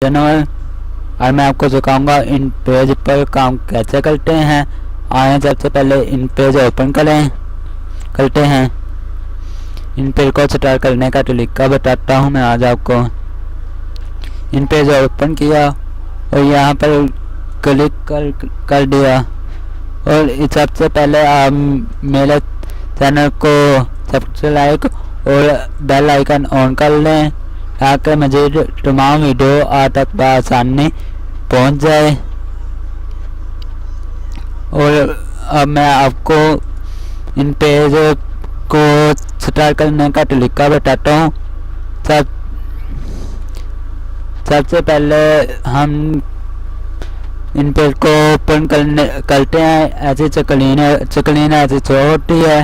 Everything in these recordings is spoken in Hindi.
जनरल और मैं आपको सिखाऊंगा इन पेज पर काम कैसे करते हैं। आए सबसे पहले इन पेज ओपन करते हैं। इन पेज को स्टार्ट करने का तरीका बताता हूं मैं आज आपको। इन पेज ओपन किया और यहाँ पर क्लिक कर दिया और सबसे पहले आप मेरे चैनल को सब्सक्राइब और बेल आइकन ऑन कर लें ताकि मज़ीद तमाम वीडियो आप तक बआसानी पहुंच जाए। और अब मैं आपको इन पेज को स्टार्ट करने का तरीका बताता हूँ। सबसे पहले हम इन पेज को ओपन करते हैं। ऐसी स्क्रीन ऐसी शो होती है।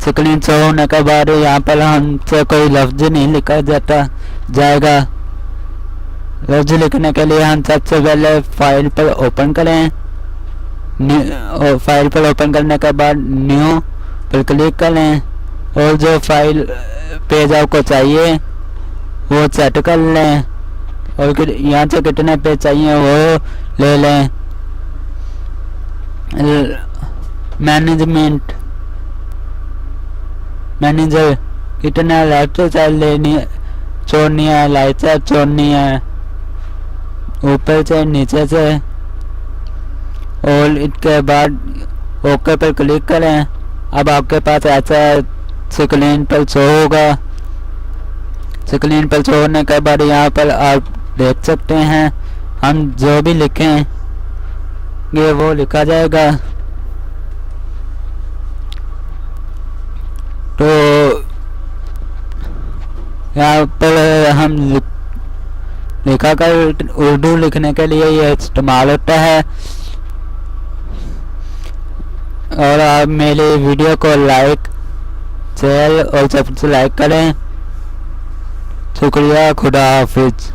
स्क्रीन शो होने के बाद यहाँ पर हमसे कोई लफ्ज नहीं लिखा जाएगा। लफ्ज लिखने के लिए हम सबसे पहले फाइल पर ओपन करें। फाइल पर ओपन करने के बाद न्यू पर क्लिक करें और जो फाइल पेज आपको चाहिए वो सेट कर लें और यहाँ से कितने पेज चाहिए वो ले लें। मैनेजर कितना लेफ्ट साइड लेनी छोड़नी है, राइट साइड छोड़नी है, ऊपर से नीचे से। और इसके बाद ओके पर क्लिक करें। अब आपके पास ऐसा स्क्रीन पर शो होगा। स्क्रीन पर शो होने के बाद यहाँ पर आप देख सकते हैं हम जो भी लिखें ये वो लिखा जाएगा। तो यहाँ पर हम लिखा कर उर्दू लिखने के लिए ये इस्तेमाल होता है। और आप मेरे वीडियो को लाइक शेयर और सब्सक्राइब करें। शुक्रिया, खुदा हाफिज।